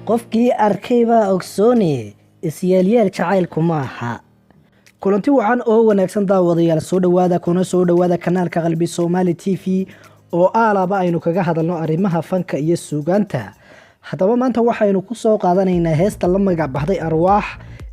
qofkii arkay baa ogsoone isyaalyeel jacaylku ma aha. kulanti wacan oo wanaagsan daawadayaal, soo dhawaada kuna soo dhawaada kanaalka Qalbi Soomaali TV oo aalaba aynu kaga hadalno arrimaha fanka iyo suugaanta. haddaba maanta waxaynu ku soo qaadanaynaa heesta la magac baxday Arwaax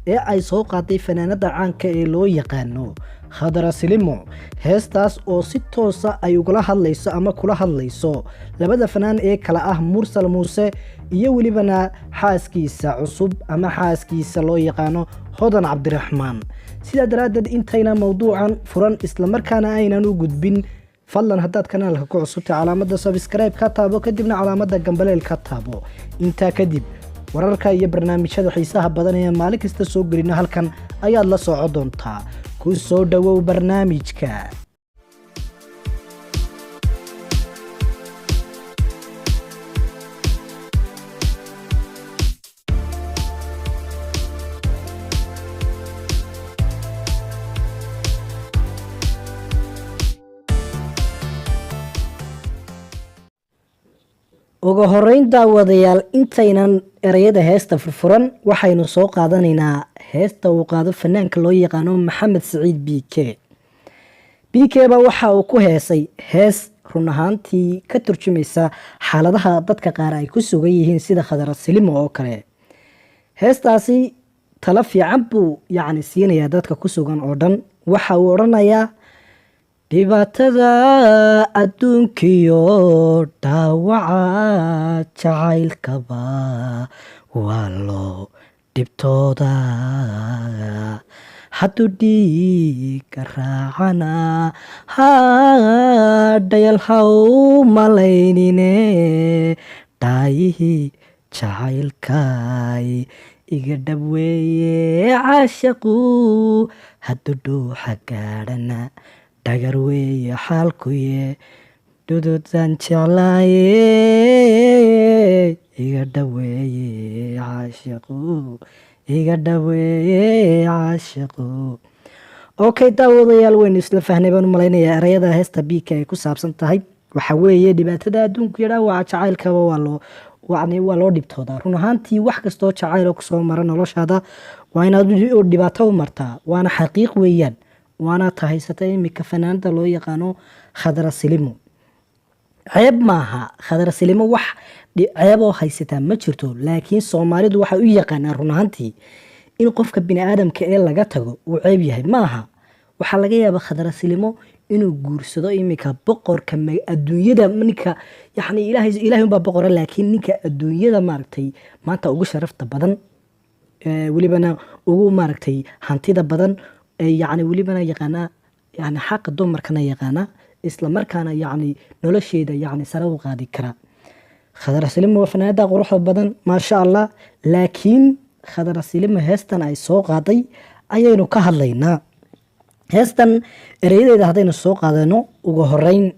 ee ay soo qaaday fanaanada caanka ee loo yaqaano Khadra Silimo. heestaas oo si toos ah ay ugala hadlayso ama kula hadlayso labada fanaan ee kala ah Mursal Muuse iyo welibana xaaskiisa cusub ama xaaskiisa loo yaqaano Hodan Cabdiraxmaan. sidaa daraaddeed intayna mawduucan furan isla markaana aynan u gudbin, fadlan haddaad kanaalka ku cusubtay calaamadda subscribe ka taabo, kadibna calaamadda gambaleel ka taabo. intaa kadib wararka iyo barnaamijyada xiisaha badan ee maalin kasta soo gelino halkan ayaad la socon doontaa. ku soo dhawow barnaamijka. ugu horeyn daawadayaal, intaynan ereyada heesta furfuran waxaynu soo qaadanaynaa heesta uu qaado fanaanka loo yaqaano Maxamed Saciid BK ba waxa uu ku heesay hees run ahaantii ka turjumaysa xaaladaha dadka qaar ay ku sugan yihiin sida Khadra Silimo oo kale. heestaasi talo fiican buu siinayaa dadka ku sugan oo dhan. waxa uu odhanayaa dhibaatada adduunkiyo dhaawaca jacaylkaba waa loo dhibtooda, hadduu dhiiga raacana hadhayal haw malaynine, dhaayihii jacaylkay iga dhabweeye caashaqu, hadduu dhuuxa gaadhana dhagar weeye xaalkuye, dhududaan jeclaaye iga dhaweeye caashaqu, iga dhaweeye caashaqu. okay daawadayaal, waynu isla fahnay baan u malaynayaa ereyada heesta BK ay ku saabsan tahay. waxa weeye dhibaatada adduunka iyo dhaawaca jacaylkaba waa loo dhibtoodaa. run ahaantii wax kastoo jacayl oo kusoo mara noloshaada waa inaad dhibaato u martaa, waana xaqiiq weeyaan. waana tahaysata imika fanaanada loo yaqaano Khadra Silimo. ceeb maaha, Khadra Silimo wax ceeb oo haysataa ma jirto, laakiin Soomaalidu waxay u yaqaanaan run ahaantii in qofka bini'aadamka ee laga tago uu ceeb yahay. maaha, waxaa laga yaabaa Khadra Silimo inuu guursado imika boqorka adduunyada, ninka ilaahay unbaa boqora, laakiin ninka adduunyada maanta ugu sharafta badan, welibana ugu hantida badan, welibana yaqaana xaqa dumarkana yaqaana, isla markaana nolosheeda sare u qaadi kara. Khadra Silimo waa fanaanada quruxda badan maasha Allah, laakiin Khadra Silimo heestan ay soo qaaday ayaynu ka hadlaynaa. heestan ereyadeeda haddaynu soo qaadano, ugu horeyn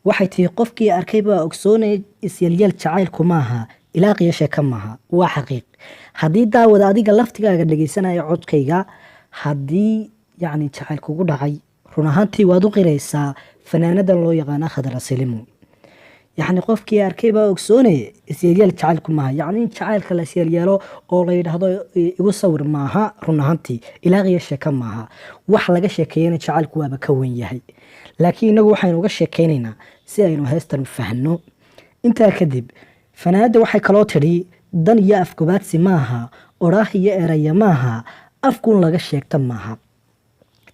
waxay tihi qofkii arkay baa ogsoonay isyaalyeel jacaylku maaha, ilaaqiyo sheeka maaha. waa xaqiiq. haddii daawada adiga laftigaaga dhegeysanaya codkayga, haddii jacayl kugu dhacay, run ahaantii waad u qiraysaa fanaanadan loo yaqaana Khadra Silimo. qofkii arkay baa ogsoone isyaalyeel jacaylku maaha, jacaylka la isyaalyeelo oo la yidhaahdo igu sawir maaha. run ahaantii ilaaqiyo sheeka maaha, wax laga sheekeeyana jacaylku waaba ka wen yahay. laakiin inagu waxaynu uga sheekeynaynaa si aynu heestan fahno. intaa kadib fanaanada waxay kaloo tidhi dan iyo afgobaadsi maaha, oraah iyo eraya maaha, afkuun laga sheegta maaha.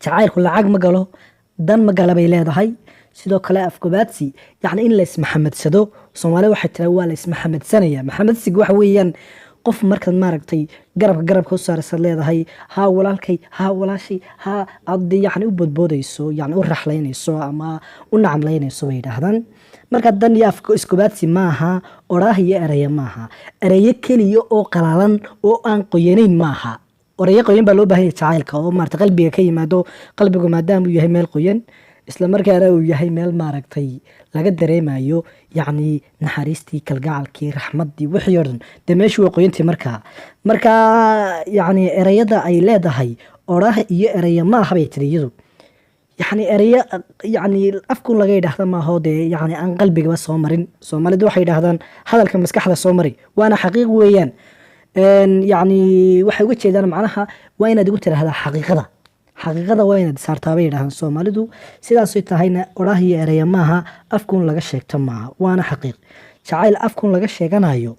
jacaylku lacag ma galo, dan ma gala bay leedahay. sidoo kale afgobaadsi in la ismaxamedsado, Soomaali waxay tiraa waa la ismaxamedsanaya. maxamedsiga waxa weeyaan qof markaad garabka u saaraysa leedahay haa walaalkay, haa walaashay, haa aad u bodboodayso, u raxlaynayso ama u nacamlaynayso bay yidhaahdaan. marka dan iyo afgobaadsi maaha, oraah iyo eraya maaha. erayo keliya oo qalaalan oo aan qoyanayn maaha. orayo qoyan baa loo baahan yahay jacaylka oo qalbiga ka yimaado. qalbigu maadaama uu yahay meel qoyan, isla markaana uu yahay meel laga dareemayo naxariistii, kalgacalkii, raxmaddii, wixii oo dhan dee meeshu way qoyantii. marka ereyada ay leedahay oraah iyo eraya maaha bay tiri iyadu. ereyo afkun laga yidhaahda maaho dee aan qalbigaba soo marin. Soomaalidu waxay yidhaahdaan hadalka maskaxda soo mari, waana xaqiiq weeyaan. yacni waxay uga jeedaan macnaha waa inaad igu tiraahdaa xaqiiqada waa inaad saartaa bay yidhahaan soomaalidu sidaasay tahayna odhaah iyo ereya maaha afkuun laga sheegto maaha waana xaqiiq jacayl afkuun laga sheeganayo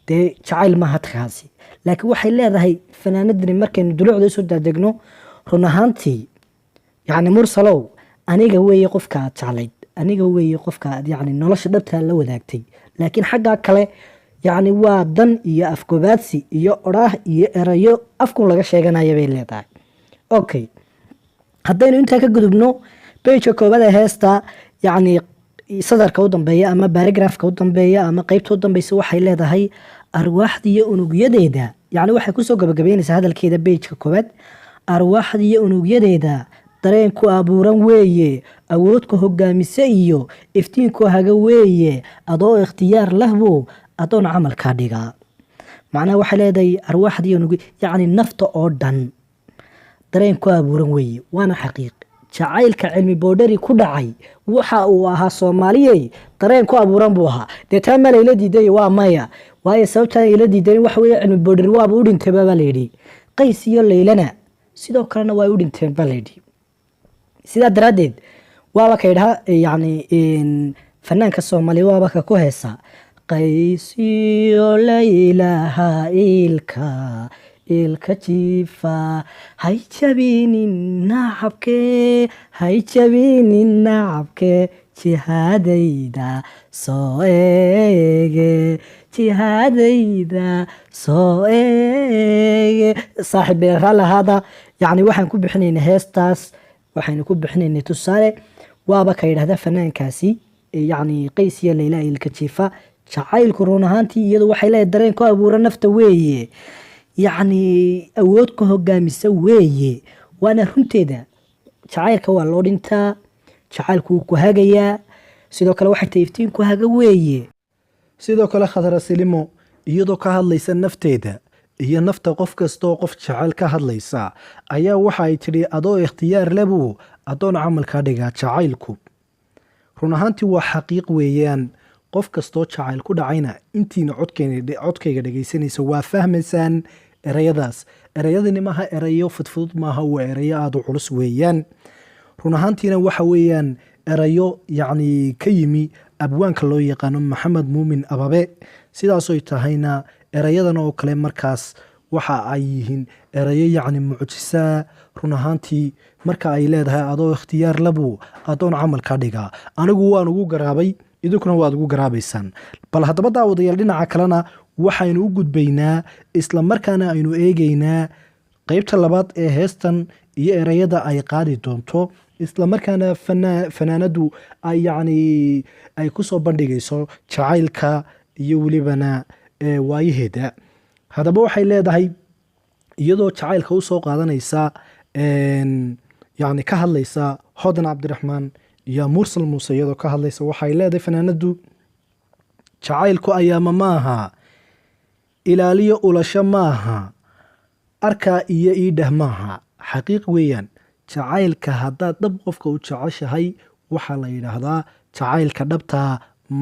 dee jacayl maaha kaasi laakiin waxay leedahay fanaanadani markaynu dulucda usoo daadegno run ahaantii yacni mursalow aniga weeye qofka aad jeclayd aniga weeye qofka aad yacni nolosha dhabtaa la wadaagtay laakiin xaggaa kale yacni waa dan iyo afgobaadsi iyo odhaah iyo erayo afkuun laga sheeganaya bay leedahay okay haddaynu intaa ka gudubno bejka koobaad ee heesta yacni sadarka u dambeeya ama baragrafka u dambeeya ama qeybta u dambeysa waxay leedahay arwaaxdiiyo unugyadeeda yacni waxay kusoo gabagabeynaysaa hadalkeeda bejka koobaad arwaaxdiiyo unugyadeeda dareenku abuuran weeye awoodka hogaamisa iyo iftiinku haga weeye adoo ikhtiyaar lahbo adoon camalkaa dhigaa macnaha waxay leedahay arwaaxdiiyo yacni nafta oo dhan dareen ku abuuran weeye waana xaqiiq jacaylka cilmi boodhari ku dhacay waxa uu ahaa soomaaliyey dareen ku abuuran buu ahaa dee taa ma layla diiday waa maya waayo sababtaan ila diidayn waxa weeye cilmi boodhari waaba u dhintayba baa layidhi qays iyo laylana sidoo kalena waa u dhinteen baa layidhi sidaa daraaddeed waaba ka idhaha yacni fanaanka soomaaliya waaba ka ku heesa qays iyo laylaha ilka jiifa hay jabinin nacabke jihaadayda soo eege saaxiib beeralahaada yacni waxaan ku bixinaynay heestaas waxaynu ku bixinaynay tusaale waaba ka yidhahda fanaankaasi yacni qays iyo layla ilka jiifa jacaylku run ahaantii iyadu waxay leedahay dareen ku abuura nafta weeye yacni awood ka hogaamisa weeye waana runteeda jacaylka waa loo dhintaa jacaylku wuu ku hagayaa sidoo kale waxay tahay iftiin ku haga weeye sidoo kale khadra silimo iyadoo ka hadlaysa nafteeda iyo nafta qof kastoo qof jacayl ka hadlaysa ayaa waxa ay tidhi adoo ikhtiyaar lebuu adoon camalkaa dhigaa jacaylku run ahaantii waa xaqiiq weeyaan qof kastoo jacayl ku dhacayna intiina codkayga dhegaysanaysa waa fahmaysaan ereyadaas ereyadani maaha erayo fudfudud maaha waa erayo aada u culus weeyaan run ahaantiina waxa weeyaan erayo yacni ka yimi abwaanka loo yaqaano maxamed muumin ababe sidaasoy tahayna erayadan oo kale markaas waxa ay yihiin erayo yacni mucjisaa run ahaantii marka ay leedahay adoo ikhtiyaar labuu adoon camalka dhigaa anigu waan ugu garaabay idinkuna waad ugu garaabaysaan bal haddaba daawadayaal dhinaca kalena waxaynu u gudbaynaa isla markaana aynu eegaynaa qeybta labaad ee heestan iyo ereyada ay qaadi doonto isla markaana fanaanadu ay yacni ay kusoo bandhigayso jacaylka iyo welibana waayaheeda haddaba waxay leedahay iyadoo jacaylka usoo qaadanaysa yacni ka hadlaysa hodan cabdiraxmaan iyo mursal muuse iyadoo ka hadlaysa waxay leedahay fanaanadu jacaylku ayaama maaha ilaaliyo ulasho maaha arkaa iyo iidhah maaha xaqiiq weeyaan jacaylka haddaad dhab qofka u jeceshahay waxaa la yidhaahdaa jacaylka dhabtaa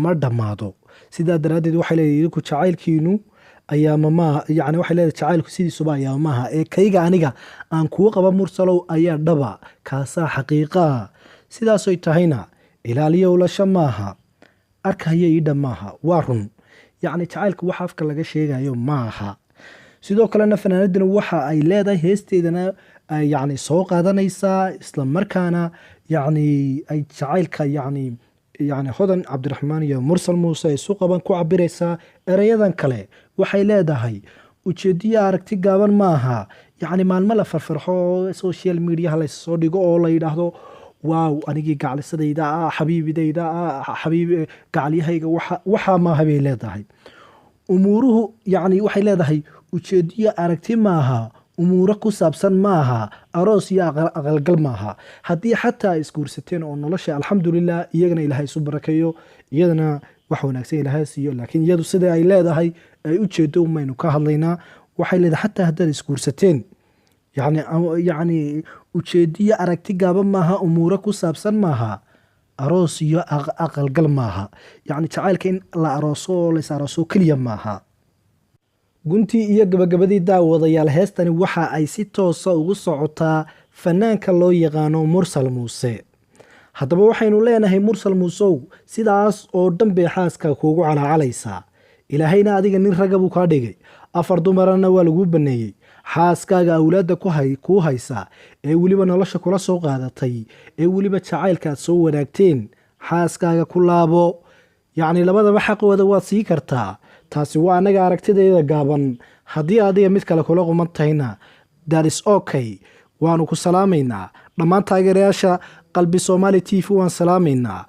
ma dhammaado sidaa daraaddeed waxay leedahay idinku jacaylkiinu ayaama maaha yacni waxay leedahay jacaylku sidiisuba ayaama maaha ee kayga aniga aan kugu qaba mursalow ayaa dhaba kaasaa xaqiiqaa sidaasoy tahayna ilaaliyo ulasho maaha arkaya iidha maaha waa run yacni jacaylka waxa afka laga sheegayo maaha sidoo kalena fanaanadana waxa ay leedahay heesteedana yacni soo qaadanaysaa isla markaana yacni ay jacaylka yacni hodan cabdiraxmaan iyo mursal muuse ay isu qaban ku cabiraysaa ereyadan kale waxay leedahay ujeediya aragti gaaban maaha yacni maalmo la farfarxo social mediaha laysoo dhigo oo la yidhaahdo waaw anigii gaclisadayda ah xabiibidayda ah gacalyahayga waxaa maaha bay leedahay umuuruhu yacni waxay leedahay ujeediyo aragti maaha umuuro ku saabsan maaha aroos iyo aqalgal maaha haddii xataa ay isguursateen oo nolosha alxamdulilah iyagana ilaahay isu barakeeyo iyadana wax wanaagsan ilaahay siiyo laakiin iyadu sida ay leedahay ay ujeedo umaynu ka hadlaynaa waxay leedahay xataa haddaad isguursateen yacni ujeediyo aragti gaaban maaha umuuro ku saabsan maaha aroos iyo aqalgal maaha yacni jacaylka in la arooso oo lays arooso keliya maaha guntii iyo gabagabadii daawadayaal heestani waxa ay si toosa ugu socotaa fanaanka loo yaqaano mursal muuse. haddaba waxaynu leenahay mursal muusow, sidaas oo dhan bay xaaska kuugu calaacalaysaa. ilaahayna adiga nin ragga buu kaa dhigay, 4 dumarana waa laguu banneeyey. xaaskaaga awlaadda kuu haysa ee weliba nolosha kula soo qaadatay, ee weliba jacaylkaad soo wanaagteen, xaaskaaga ku laabo. yacni labadaba xaqooda waad sii kartaa. taasi waa annaga aragtideeda gaaban. haddii adiga mid kale kula quman tahayna that is okay. waanu ku salaamaynaa. dhammaan taageerayaasha qalbi Soomaali TV waan salaamaynaa.